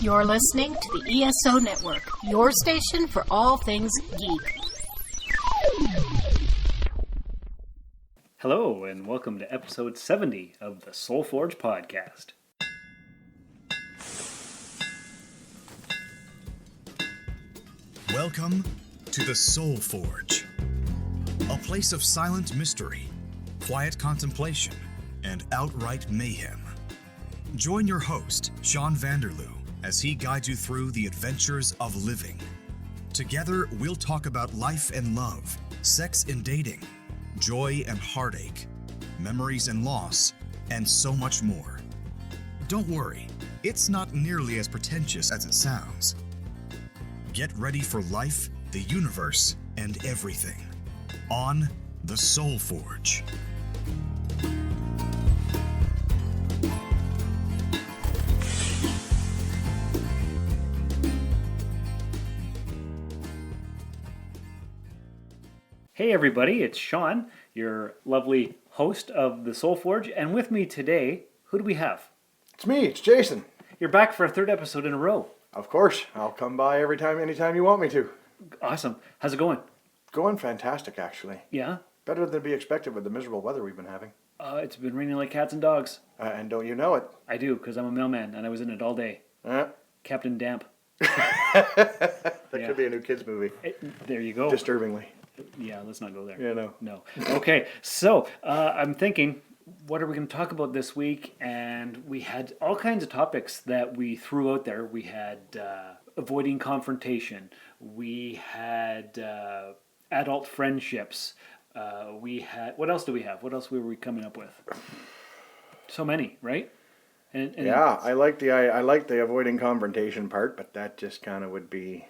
You're listening to the ESO Network, your station for all things geek. Hello, and welcome to episode 70 of the Soul Forge podcast. Welcome to the Soul Forge, a place of silent mystery, quiet contemplation, and outright mayhem. Join your host, Sean Vanderloo, as he guides you through the adventures of living. Together, we'll talk about life and love, sex and dating, joy and heartache, memories and loss, and so much more. Don't worry, it's not nearly as pretentious as it sounds. Get ready for life, the universe, and everything on the Soul Forge. Hey everybody, it's Sean, your lovely host of the Soul Forge, and with me today, who do we have? It's me, it's Jason. You're back for a third episode in a row. Of course, I'll come by anytime you want me to. Awesome. How's it going? Going fantastic, actually. Yeah? Better than be expected with the miserable weather we've been having. It's been raining like cats and dogs. And don't you know it? I do, because I'm a mailman, and I was in it all day. Captain Damp. That could be a new kids movie. There you go. Disturbingly. Yeah, let's not go there. Yeah, No. Okay, so I'm thinking, what are we going to talk about this week? And we had all kinds of topics that we threw out there. We had avoiding confrontation. We had adult friendships. We had, what else do we have? What else were we coming up with? So many, right? And yeah, I like the avoiding confrontation part, but that just kind of would be,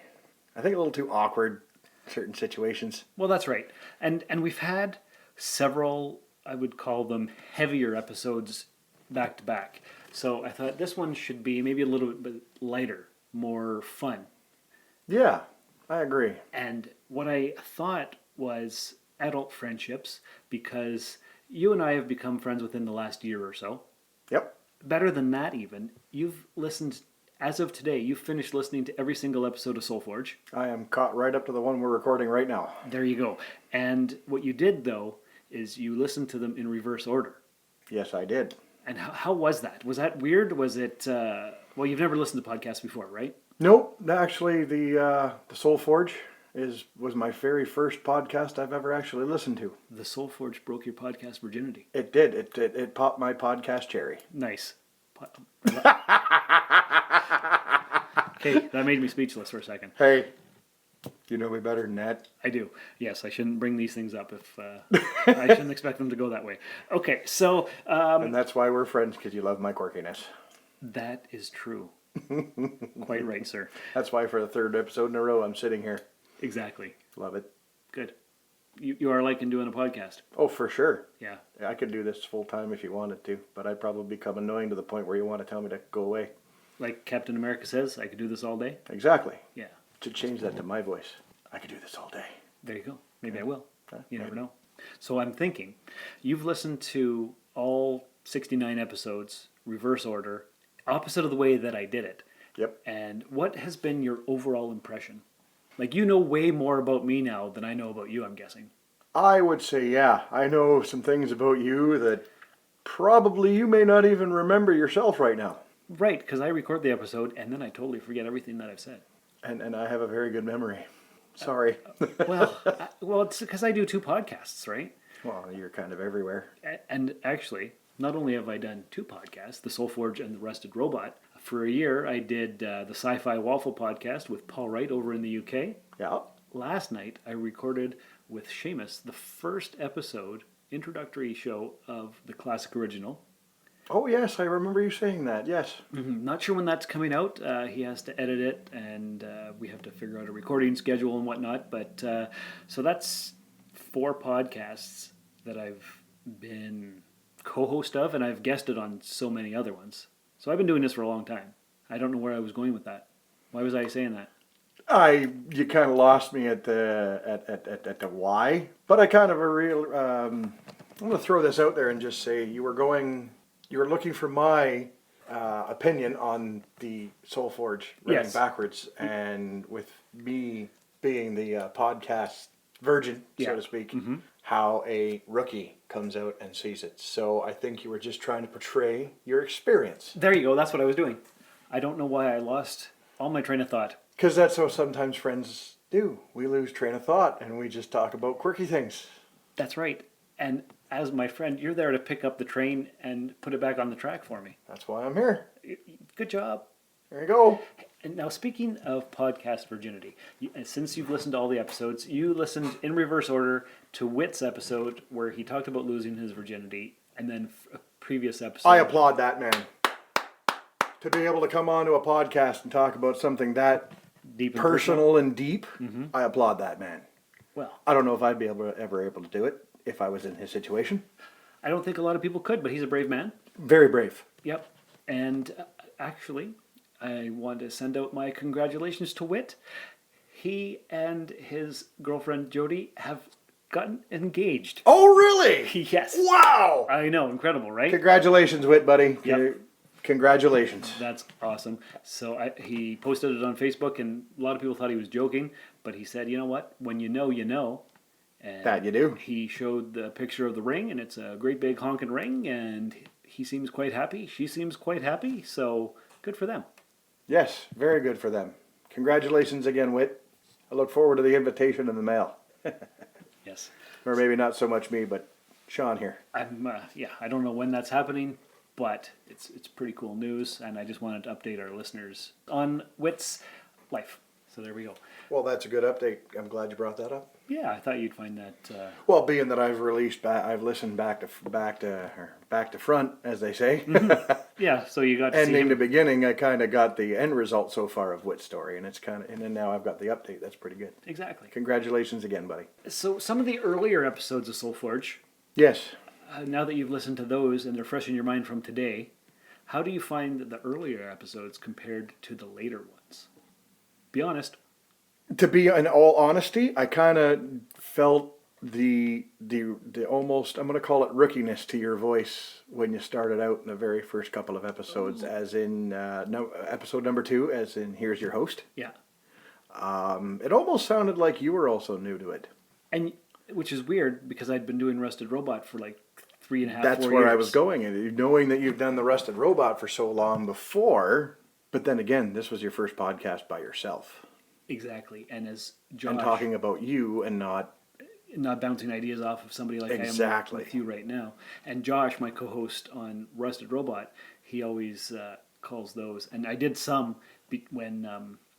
I think, a little too awkward. Certain situations. Well, that's right. And we've had several, I would call them heavier episodes back to back. So I thought this one should be maybe a little bit lighter, more fun. Yeah, I agree. And what I thought was adult friendships, because you and I have become friends within the last year or so. Yep. Better than that even, you've listened. As of today, you've finished listening to every single episode of Soul Forge. I am caught right up to the one we're recording right now. There you go. And what you did, though, is you listened to them in reverse order. Yes, I did. And how was that? Was that weird? Was it... well, you've never listened to podcasts before, right? Nope. Actually, the Soul Forge was my very first podcast I've ever actually listened to. The Soul Forge broke your podcast virginity. It did. It popped my podcast cherry. Nice. Okay, that made me speechless for a second. Hey, you know me better than that. I do. Yes, I shouldn't bring these things up if... I shouldn't expect them to go that way. Okay, so... and that's why we're friends, because you love my quirkiness. That is true. Quite right, sir. That's why for the third episode in a row, I'm sitting here. Exactly. Love it. Good. You are liking doing a podcast. Oh, for sure. Yeah. I could do this full time if you wanted to, but I'd probably become annoying to the point where you want to tell me to go away. Like Captain America says, I could do this all day. Exactly. Yeah. To change that to my voice, I could do this all day. There you go. Maybe I will. You never maybe. know. So I'm thinking, you've listened to all 69 episodes, reverse order, opposite of the way that I did it. Yep. And what has been your overall impression? Like, you know way more about me now than I know about you, I'm guessing. I would say, yeah. I know some things about you that probably you may not even remember yourself right now. Right, because I record the episode and then I totally forget everything that I've said. And I have a very good memory. Sorry. Well, it's because I do two podcasts, right? Well, you're kind of everywhere. And actually, not only have I done two podcasts, The Soul Forge and The Rusted Robot, for a year I did the Sci-Fi Waffle podcast with Paul Wright over in the UK. Yeah. Last night I recorded with Seamus the first episode, introductory show of the classic original. Oh, yes, I remember you saying that, yes. Mm-hmm. Not sure when that's coming out. He has to edit it, and we have to figure out a recording schedule and whatnot. But so that's 4 podcasts that I've been co-host of, and I've guested on so many other ones. So I've been doing this for a long time. I don't know where I was going with that. Why was I saying that? You kind of lost me at the why, but I kind of I'm going to throw this out there and just say you were looking for my opinion on the Soul Forge running Yes. backwards, and with me being the podcast virgin, Yeah. so to speak, how a rookie comes out and sees it. So I think you were just trying to portray your experience. There you go. That's what I was doing. I don't know why I lost all my train of thought. Because that's how sometimes friends do. We lose train of thought and we just talk about quirky things. That's right. And as my friend, you're there to pick up the train and put it back on the track for me. That's why I'm here. Good job. There you go. And now, speaking of podcast virginity, since you've listened to all the episodes, you listened in reverse order to Whit's episode where he talked about losing his virginity, and then a previous episode. I applaud that man. To be able to come onto a podcast and talk about something that Deep and personal and deep, I applaud that man. Well, I don't know if I'd be ever able to do it if I was in his situation. I don't think a lot of people could, but he's a brave man. Very brave. Yep. And actually, I want to send out my congratulations to Whit. He and his girlfriend Jody have gotten engaged. Oh, really? Yes. Wow. I know, incredible, right? Congratulations, Whit, buddy. Yep. Congratulations. That's awesome. So he posted it on Facebook, and a lot of people thought he was joking, but he said, you know what? When you know, you know. And That you do. He showed the picture of the ring, and it's a great big honking ring, and he seems quite happy. She seems quite happy, so good for them. Yes, very good for them. Congratulations again, Whit. I look forward to the invitation in the mail. Yes. Or maybe not so much me, but Shawn here. I don't know when that's happening, but it's pretty cool news, and I just wanted to update our listeners on Whit's life. So there we go. Well, that's a good update. I'm glad you brought that up. Yeah, I thought you'd find that. Well, being that I've listened back to front, as they say. Yeah, so you got to And see in the him. beginning, I kind of got the end result so far of Whit's story, and then now I've got the update. That's pretty good. Exactly. Congratulations again, buddy. So some of the earlier episodes of Soul Forge, Yes. now that you've listened to those and they're fresh in your mind from today, how do you find the earlier episodes compared to the later ones? Be honest. To be in all honesty, I kind of felt the almost, I'm going to call it rookiness to your voice when you started out in the very first couple of episodes, as in episode number 2, as in Here's Your Host. Yeah. It almost sounded like you were also new to it. And which is weird because I'd been doing Rusted Robot for like 3.5, That's 4 where years. I was going, and knowing that you've done the Rusted Robot for so long before, but then again, this was your first podcast by yourself. Exactly. And as Josh, And talking about you and not bouncing ideas off of somebody like Exactly. I am with you right now. And Josh, my co-host on Rusted Robot, he always calls those. And I did some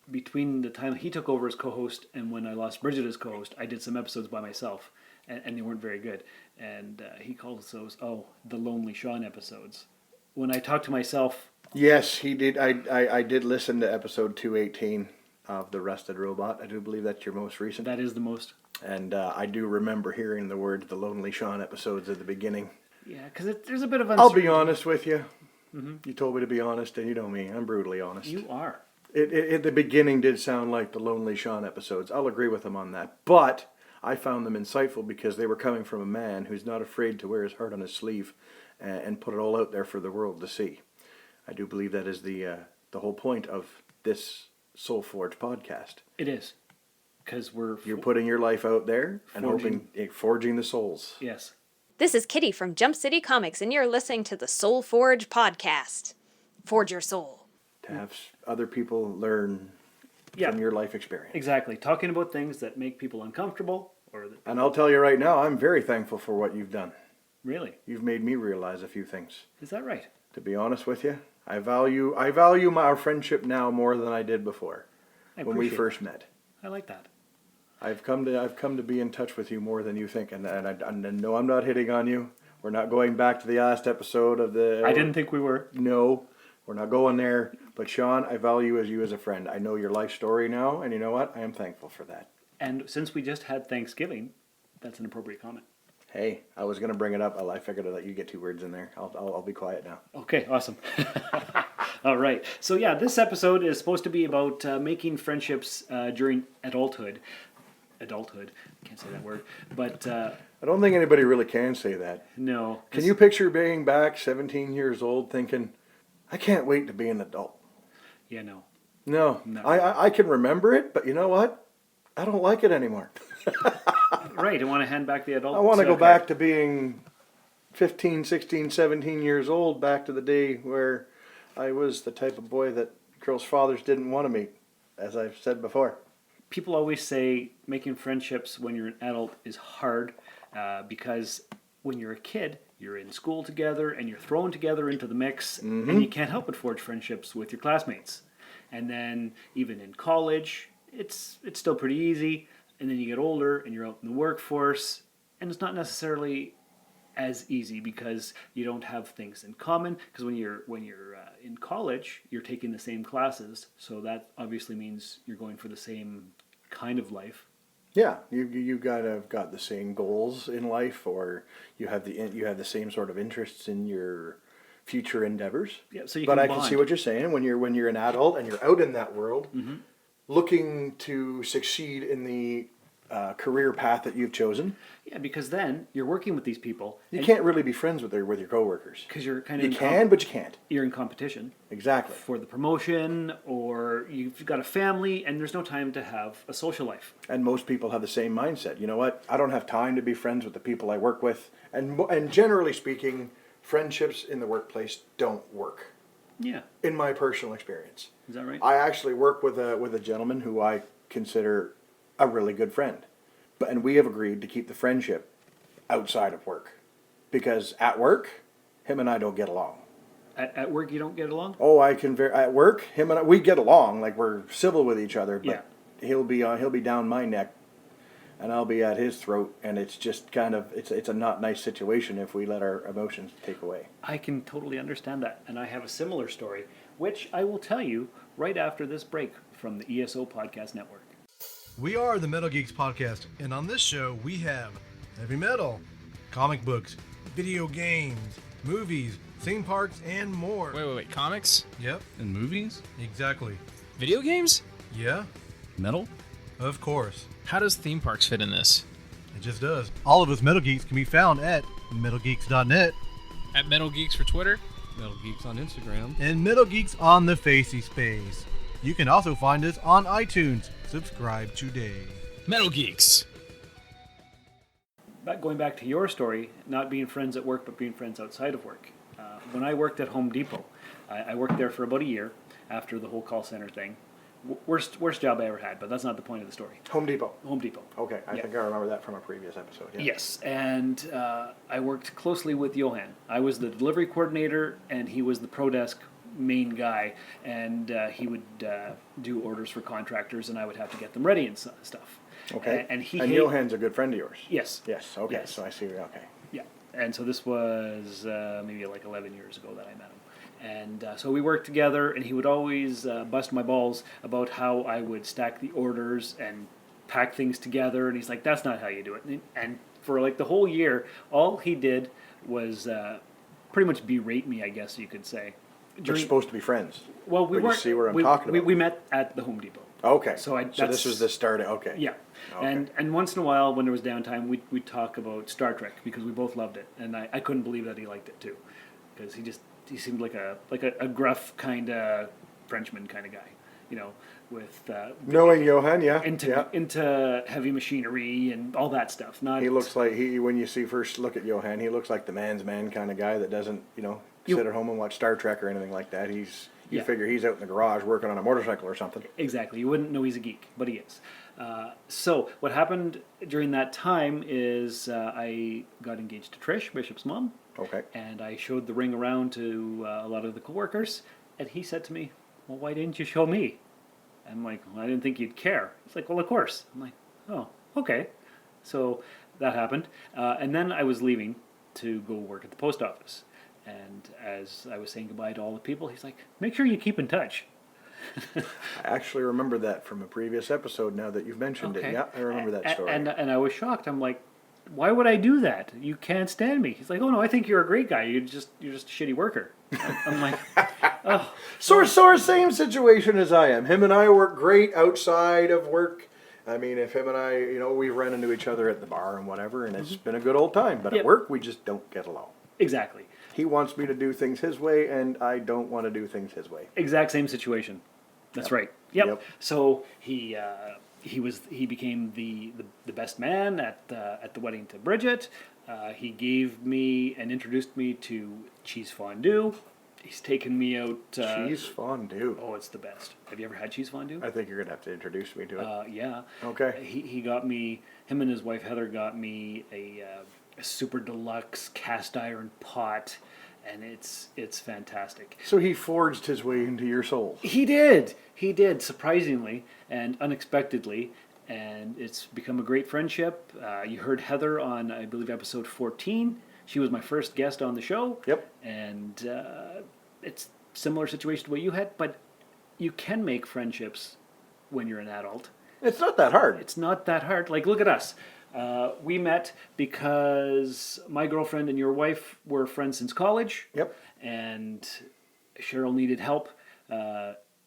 between the time he took over as co-host and when I lost Bridget as co-host, I did some episodes by myself, and they weren't very good. And he calls those, the Lonely Shawn episodes. When I talk to myself... Yes, he did. I did listen to episode 218 of the Rusted Robot. I do believe that's your most recent. That is the most... And I do remember hearing the words "the Lonely Shawn" episodes at the beginning. Yeah, because there's a bit of I'll uncertainty. be honest with you. Mm-hmm. You told me to be honest, and you know me. I'm brutally honest. You are. It at the beginning did sound like the Lonely Shawn episodes. I'll agree with him on that. But I found them insightful because they were coming from a man who's not afraid to wear his heart on his sleeve and put it all out there for the world to see. I do believe that is the whole point of this Soul Forge podcast. It is. Because you're putting your life out there and forging the souls. Yes. This is Kitty from Jump City Comics, and you're listening to the Soul Forge podcast. Forge your soul. To have other people learn from your life experience. Exactly. Talking about things that make people uncomfortable. And I'll tell you right now, I'm very thankful for what you've done. Really? You've made me realize a few things. Is that right? To be honest with you, I value our friendship now more than I did before when we first met. I like that. I've come to be in touch with you more than you think, and no, I'm not hitting on you. We're not going back to the last episode of the... I didn't think we were. No, we're not going there. But Shawn, I value you as a friend. I know your life story now, and you know what? I am thankful for that. And since we just had Thanksgiving, that's an appropriate comment. Hey, I was going to bring it up. I figured I'd let you get 2 words in there. I'll be quiet now. Okay, awesome. All right. So yeah, this episode is supposed to be about making friendships during adulthood. Adulthood. Can't say that word. But... I don't think anybody really can say that. No. Can you picture being back 17 years old thinking, I can't wait to be an adult. Yeah, no. No, No. I can remember it, but you know what? I don't like it anymore. Right, you want to hand back the adult? I want to go card. back to being 15, 16, 17 years old, back to the day where I was the type of boy that girls' fathers didn't want to meet, as I've said before. People always say making friendships when you're an adult is hard because when you're a kid, you're in school together and you're thrown together into the mix, and you can't help but forge friendships with your classmates. And then even in college, it's still pretty easy. And then you get older and you're out in the workforce, and it's not necessarily as easy because you don't have things in common. Because when you're in college, you're taking the same classes, so that obviously means you're going for the same kind of life. Yeah, you gotta have got the same goals in life, or you have the same sort of interests in your future endeavors. Yeah, so you but can I bond. can see what you're saying when you're an adult and you're out in that world, looking to succeed in the career path that you've chosen. Yeah, because then you're working with these people. You can't really be friends with your coworkers. Because you're kind of You can, but you can't. you're in competition Exactly. for the promotion, or you've got a family, and there's no time to have a social life. And most people have the same mindset. You know what? I don't have time to be friends with the people I work with. And generally speaking, friendships in the workplace don't work, Yeah, in my personal experience. is that right? I actually work with a gentleman who I consider a really good friend. And we have agreed to keep the friendship outside of work. Because at work, him and I don't get along. At work, you don't get along. Oh, at work, him and I, we get along, like we're civil with each other, but Yeah. he'll be down my neck and I'll be at his throat, and it's just kind of it's a not nice situation if we let our emotions take away. I can totally understand that, and I have a similar story, which I will tell you right after this break from the ESO Podcast Network. We are the Metal Geeks Podcast, and on this show we have heavy metal, comic books, video games, movies, theme parks, and more. Wait. Comics? Yep, And movies? exactly. Video games? Yeah, Metal? of course. How does theme parks fit in this? It just does. All of us Metal Geeks can be found at metalgeeks.net At Metal Geeks for Twitter? Metal Geeks on Instagram. and Metal Geeks on the Facey Space. You can also find us on iTunes. Subscribe today. Metal Geeks! Going back to your story, not being friends at work, but being friends outside of work. When I worked at Home Depot, I worked there for about a year after the whole call center thing. Worst job I ever had, but that's not the point of the story. Home Depot. Home Depot. Okay, I Yeah. think I remember that from a previous episode. Yeah. Yes, and I worked closely with Yohann. I was the delivery coordinator, and he was the pro desk main guy, and he would do orders for contractors, and I would have to get them ready and stuff. Okay. And he and Johann's a good friend of yours. Yes. Yes. Okay. Yes. So I see. Okay. Yeah, and so this was maybe like 11 years ago that I met him. And so we worked together, and he would always bust my balls about how I would stack the orders and pack things together. And he's like, that's not how you do it. And for like the whole year, all he did was pretty much berate me, I guess you could say. You're supposed to be friends. Well, we but you weren't. see where I'm talking about. We met at the Home Depot. Okay. So this was the start. Okay. Yeah, Okay. and once in a while when there was downtime, we'd talk about Star Trek because we both loved it, and I couldn't believe that he liked it too, because he seemed like a gruff kind of Frenchman kind of guy, you know, with Knowing Yohann, yeah. into heavy machinery and all that stuff. Not He looks like when you first look at Yohann, he looks like the man's man kind of guy that doesn't, sit at home and watch Star Trek or anything like that. You figure he's out in the garage working on a motorcycle or something. Exactly. You wouldn't know he's a geek, but he is. So what happened during that time is I got engaged to Trish, Bishop's mom. Okay. And I showed the ring around to a lot of the coworkers, and he said to me, well, why didn't you show me? I'm like, well, I didn't think you'd care. He's like, well, of course. I'm like, oh, okay. So that happened. And then I was leaving to go work at the post office. And as I was saying goodbye to all the people, he's like, make sure you keep in touch. I actually remember that from a previous episode now that you've mentioned Okay. it. Yeah, I remember that story. And I was shocked. I'm like, why would I do that? You can't stand me. He's like, oh no, I think you're a great guy. You're just a shitty worker. I'm like, oh. Same situation as I am. Him and I work great outside of work. I mean, if him and I, we run into each other at the bar and whatever, and it's been a good old time. But Yep. at work, we just don't get along. Exactly. He wants me to do things his way, and I don't want to do things his way. Exact same situation. That's right. Yep. Yep. So he became the best man at the wedding to Bridget. He gave me and introduced me to cheese fondue. He's taken me out. Cheese fondue. Oh, it's the best. Have you ever had cheese fondue? I think you're going to have to introduce me to it. Yeah. Okay. He got me. Him and his wife Heather got me a super deluxe cast iron pot, and it's fantastic. So he forged his way into your soul. He did, surprisingly and unexpectedly, and it's become a great friendship. You heard Heather on, I believe, episode 14. She was my first guest on the show. Yep. And it's similar situation to what you had, but you can make friendships when you're an adult. It's not that hard. It's not that hard. Like, look at us. We met because my girlfriend and your wife were friends since college. Yep. And Cheryl needed help.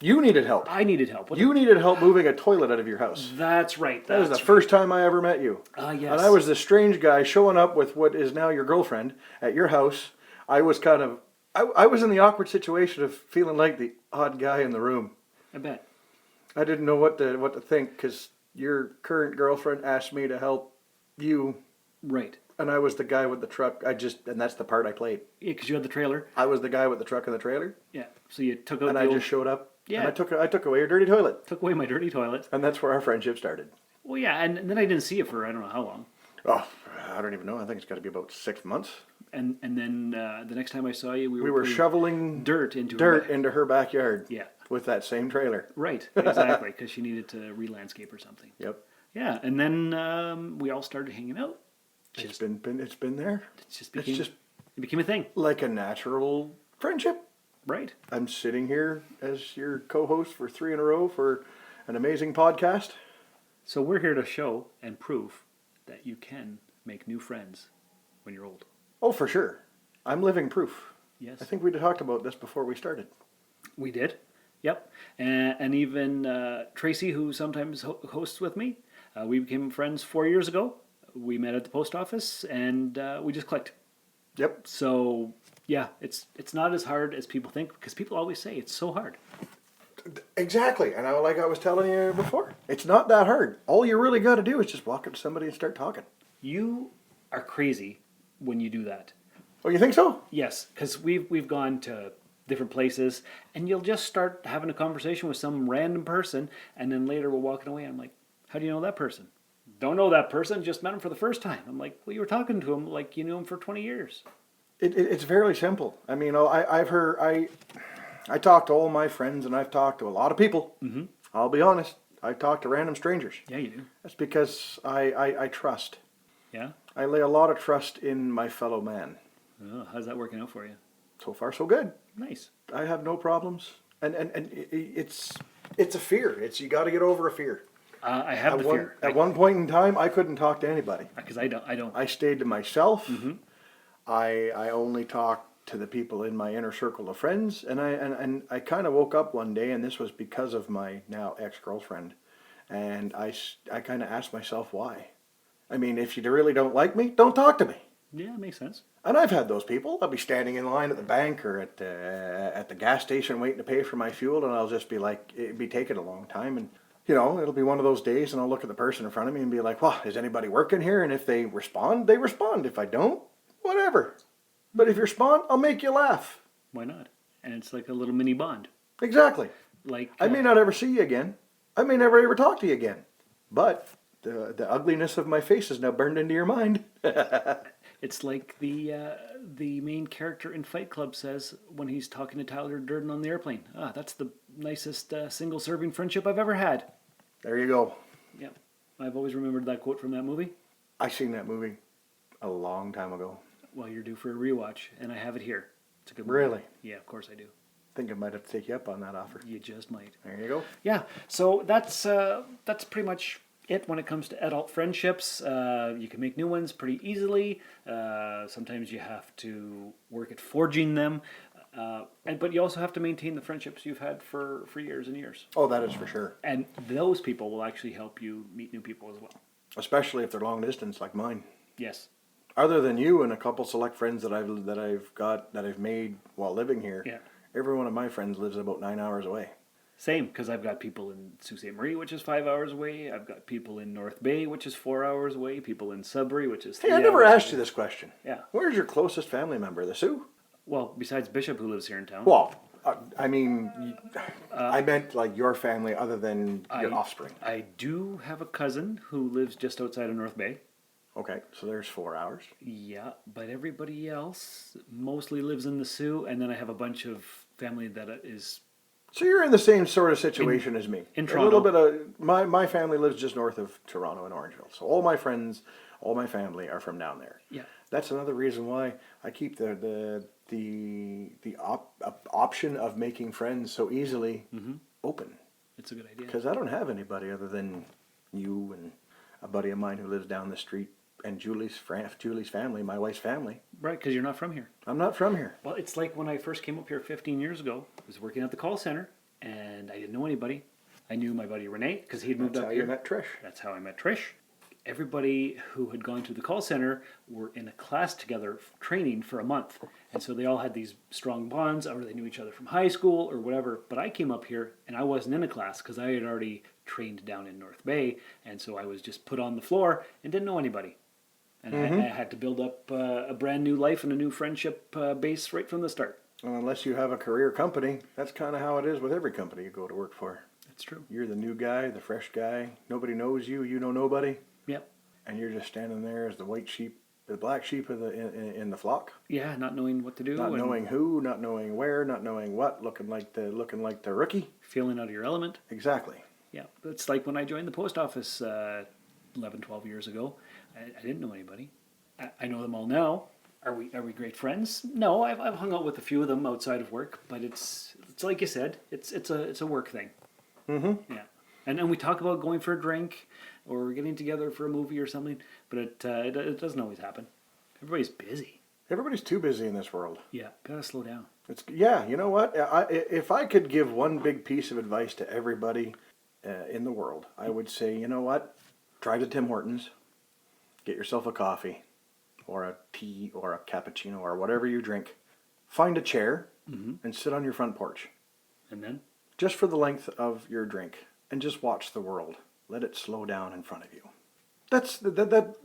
You needed help. I needed help. You needed help moving a toilet out of your house. That's right. That was the first time I ever met you. Yes. And I was the strange guy showing up with what is now your girlfriend at your house. I was kind of, I was in the awkward situation of feeling like the odd guy in the room. I bet. I didn't know what to think because your current girlfriend asked me to help you. Right. And I was the guy with the truck. And that's the part I played. Yeah, because you had the trailer. I was the guy with the truck and the trailer. Yeah. So you took out And the I old, just showed up. Yeah. And I took away your dirty toilet. took away my dirty toilet. And that's where our friendship started. Well, yeah, and then I didn't see you for I don't know how long. Oh, I don't even know. I think it's got to be about 6 months. And then the next time I saw you, we were putting shoveling dirt into her backyard. Yeah. With that same trailer. Right, exactly, because she needed to re-landscape or something. Yep. Yeah, and then we all started hanging out. It's been there. It became a thing. Like a natural friendship. Right. I'm sitting here as your co-host for 3 in a row for an amazing podcast. So we're here to show and prove that you can make new friends when you're old. Oh, for sure. I'm living proof. Yes. I think we talked about this before we started. We did. Yep. And even Tracy, who sometimes hosts with me, we became friends 4 years ago. We met at the post office, and we just clicked. Yep. So, yeah, it's not as hard as people think, because people always say it's so hard. Exactly. And like I was telling you before, it's not that hard. All you really got to do is just walk up to somebody and start talking. You are crazy when you do that. Oh, you think so? Yes, because we've gone to different places, and you'll just start having a conversation with some random person, and then later we're walking away, and I'm like, how do you know that person? Don't know that person, just met him for the first time. I'm like, well, you were talking to him like you knew him for 20 years. It's fairly simple. I mean, I talk to all my friends, and I've talked to a lot of people. Mm-hmm. I'll be honest, I've talked to random strangers. Yeah, you do. That's because I trust. Yeah? I lay a lot of trust in my fellow man. Oh, how's that working out for you? So far, so good. Nice. I have no problems, and it's a fear. You got to get over a fear. I have the fear. At one point in time, I couldn't talk to anybody Because I don't. I stayed to myself. Mm-hmm. I only talked to the people in my inner circle of friends, and I kind of woke up one day, and this was because of my now ex-girlfriend, and I kind of asked myself why. I mean, if you really don't like me, don't talk to me. Yeah, it makes sense. And I've had those people. I'll be standing in line at the bank or at the gas station waiting to pay for my fuel, and I'll just be like, it'd be taking a long time, and it'll be one of those days, and I'll look at the person in front of me and be like, well, is anybody working here? And if they respond, they respond. If I don't, whatever. But if you respond, I'll make you laugh. Why not? And it's like a little mini bond. Exactly. Like I may not ever see you again. I may never ever talk to you again. But the ugliness of my face is now burned into your mind. It's like the main character in Fight Club says when he's talking to Tyler Durden on the airplane. That's the nicest single-serving friendship I've ever had. There you go. Yeah, I've always remembered that quote from that movie. I seen that movie a long time ago. Well, you're due for a rewatch, and I have it here. It's a good movie. Really? Yeah, of course I do. I think I might have to take you up on that offer. You just might. There you go. Yeah, so that's pretty much it when it comes to adult friendships. You can make new ones pretty easily. Sometimes you have to work at forging them. But you also have to maintain the friendships you've had for years and years. Oh, that is for sure. And those people will actually help you meet new people as well. Especially if they're long distance like mine. Yes. Other than you and a couple select friends that I've made while living here, Yeah. every one of my friends lives about 9 hours away. Same, because I've got people in Sault Ste. Marie, which is 5 hours away. I've got people in North Bay, which is 4 hours away. People in Sudbury, which is 3 Hey, I hours never asked away. you this question. Yeah. Where's your closest family member? The Sioux? Well, besides Bishop, who lives here in town. Well, I mean, I meant like your family other than your offspring. I do have a cousin who lives just outside of North Bay. Okay, so there's 4 hours. Yeah, but everybody else mostly lives in the Sioux, and then I have a bunch of family that is... So you're in the same sort of situation as me. in A little Toronto. bit of my family lives just north of Toronto and Orangeville. So all my friends, all my family are from down there. Yeah. That's another reason why I keep the option of making friends so easily open. It's a good idea. Because I don't have anybody other than you and a buddy of mine who lives down the street, and Julie's family, my wife's family. Right, because you're not from here. I'm not from here. Well, it's like when I first came up here 15 years ago. I was working at the call center, and I didn't know anybody. I knew my buddy Renee, because he'd moved That's up how here. you met Trish. That's how I met Trish. Everybody who had gone to the call center were in a class together training for a month. And so they all had these strong bonds, or they knew each other from high school or whatever. But I came up here and I wasn't in a class because I had already trained down in North Bay. And so I was just put on the floor and didn't know anybody. And I had to build up a brand new life and a new friendship base right from the start. Well, unless you have a career company, that's kind of how it is with every company you go to work for. That's true. You're the new guy, the fresh guy. Nobody knows you. You know nobody. Yep. And you're just standing there as the white sheep, the black sheep of in the flock. Yeah, not knowing what to do. Not and knowing who, not knowing where, not knowing what. Looking like the rookie. feeling out of your element. Exactly. Yeah, it's like when I joined the post office 11, 12 years ago. I didn't know anybody. I know them all now. Are we great friends? No, I've hung out with a few of them outside of work, but it's like you said, it's a work thing. Mm-hmm. Yeah, and we talk about going for a drink or getting together for a movie or something, but it doesn't always happen. Everybody's busy. Everybody's too busy in this world. Yeah, gotta slow down. You know what? If I could give one big piece of advice to everybody in the world, I would say, you know what? Drive to Tim Hortons, get yourself a coffee, or a tea, or a cappuccino, or whatever you drink. Find a chair and sit on your front porch, And then just for the length of your drink, and just watch the world. Let it slow down in front of you.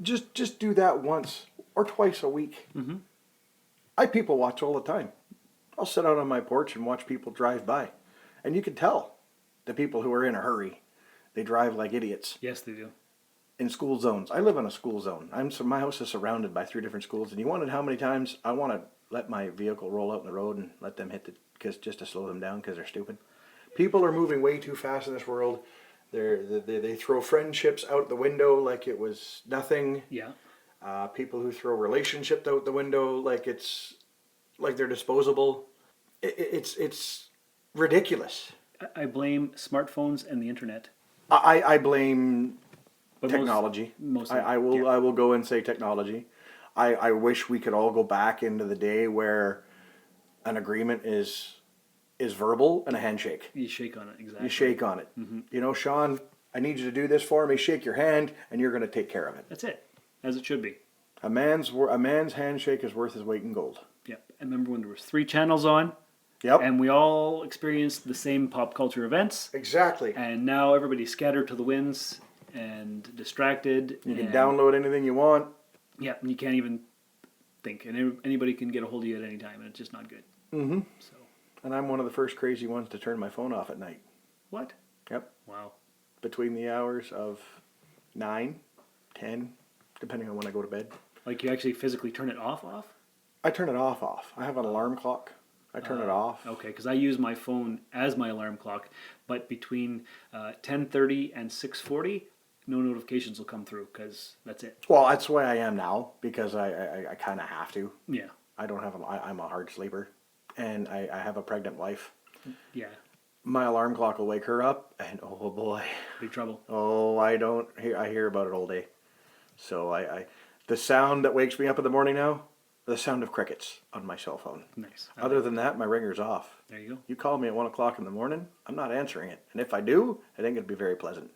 Just do that once or twice a week. Mm-hmm. I people watch all the time. I'll sit out on my porch and watch people drive by. And you can tell the people who are in a hurry, they drive like idiots yes, they do. in school zones. I live in a school zone. My house is surrounded by 3 different schools. And you wanted how many times I want to let my vehicle roll out in the road and let them hit just to slow them down because they're stupid. People are moving way too fast in this world. They throw friendships out the window like it was nothing. Yeah. People who throw relationships out the window like they're disposable. It's ridiculous. I blame smartphones and the internet. I blame But technology. mostly, I will go and say technology. I wish we could all go back into the day where an agreement is verbal and a handshake. You shake on it, exactly. You shake on it. Mm-hmm. You know, Sean, I need you to do this for me. Shake your hand, and you're going to take care of it. That's it, as it should be. A man's handshake is worth his weight in gold. Yep. I remember when there was 3 channels on, Yep. and we all experienced the same pop culture events, Exactly. and now everybody's scattered to the winds and distracted. You can download anything you want. Yeah, and you can't even think, and anybody can get a hold of you at any time, and it's just not good. Mm-hmm. So, And I'm one of the first crazy ones to turn my phone off at night. what? Yep. Wow. Between the hours of 9, 10, depending on when I go to bed. Like you actually physically turn it off? I turn it off. I have an alarm clock. I turn it off. Okay, because I use my phone as my alarm clock, but between 10:30 and 6:40, no notifications will come through because that's it. Well, that's the way I am now because I kind of have to. Yeah, I don't have I'm a hard sleeper, and I have a pregnant wife. yeah, My alarm clock will wake her up, and oh boy, big trouble. oh I hear about it all day. So the sound that wakes me up in the morning now, the sound of crickets on my cell phone. Nice. Other than that, my ringer's off. There you go. You call me at 1 o'clock in the morning, I'm not answering it, and if I do, it ain't gonna be very pleasant.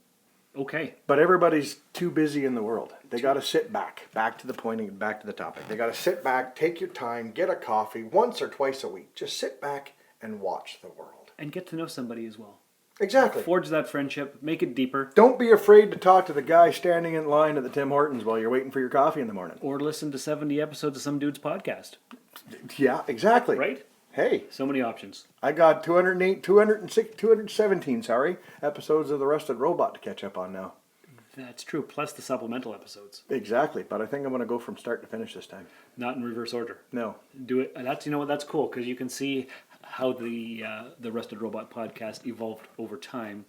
Okay. But everybody's too busy in the world. They got to sit back to the point and back to the topic. They got to sit back, take your time, get a coffee once or twice a week. Just sit back and watch the world. And get to know somebody as well. Exactly. Forge that friendship, make it deeper. Don't be afraid to talk to the guy standing in line at the Tim Hortons while you're waiting for your coffee in the morning. Or listen to 70 episodes of some dude's podcast. Yeah, exactly. Right? Hey, So many options. I got 217 episodes of The Rusted Robot to catch up on now. That's true, plus the supplemental episodes. Exactly, but I think I'm going to go from start to finish this time. Not in reverse order. No. Do it. That's, you know what, that's cool, because you can see how the Rusted Robot podcast evolved over time.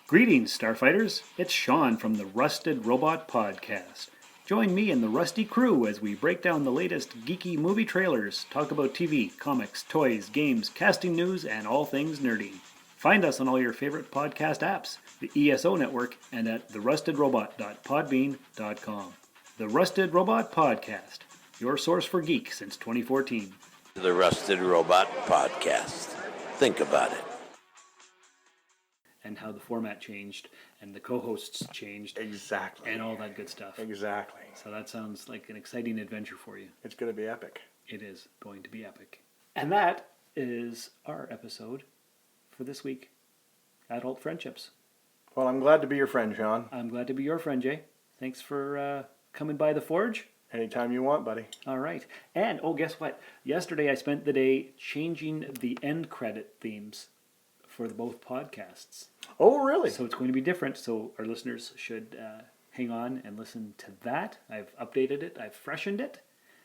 Greetings, Starfighters. It's Shawn from the Rusted Robot podcast. Join me and the Rusty crew as we break down the latest geeky movie trailers, talk about TV, comics, toys, games, casting news, and all things nerdy. Find us on all your favorite podcast apps, the ESO Network, and at therustedrobot.podbean.com. The Rusted Robot Podcast, your source for geek since 2014. The Rusted Robot Podcast. Think about it. And how the format changed, and the co-hosts changed. Exactly. And all that good stuff. Exactly. So that sounds like an exciting adventure for you. It's going to be epic. It is going to be epic. And that is our episode for this week. Adult Friendships. Well, I'm glad to be your friend, Sean. I'm glad to be your friend, Jay. Thanks for coming by the Forge. Anytime you want, buddy. All right. And, guess what? Yesterday I spent the day changing the end credit themes for both podcasts. Oh, really? So it's going to be different. So our listeners should hang on and listen to that. I've updated it. I've freshened it.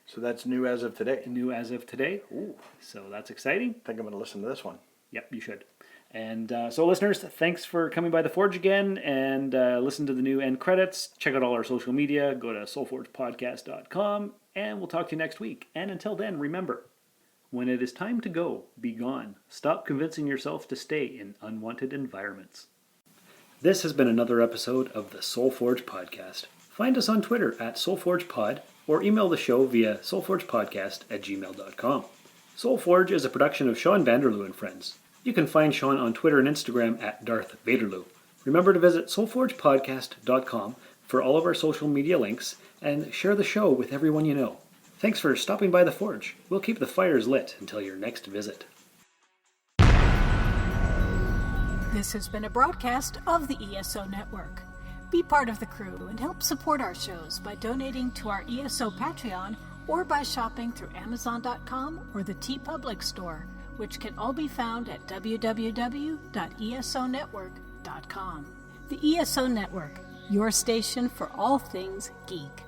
So that's new as of today. New as of today. Ooh. So that's exciting. I think I'm going to listen to this one. Yep, you should. And so listeners, thanks for coming by the Forge again and listen to the new end credits. Check out all our social media. Go to soulforgepodcast.com and we'll talk to you next week. And until then, remember, when it is time to go, be gone. Stop convincing yourself to stay in unwanted environments. This has been another episode of the SoulForge Podcast. Find us on Twitter at SoulForgePod or email the show via soulforgepodcast@gmail.com. SoulForge is a production of Shawn Vanderloo and Friends. You can find Shawn on Twitter and Instagram at Darth Vaderloo. Remember to visit soulforgepodcast.com for all of our social media links and share the show with everyone you know. Thanks for stopping by the Forge. We'll keep the fires lit until your next visit. This has been a broadcast of the ESO Network. Be part of the crew and help support our shows by donating to our ESO Patreon or by shopping through Amazon.com or the TeePublic store, which can all be found at www.esonetwork.com. The ESO Network, your station for all things geek.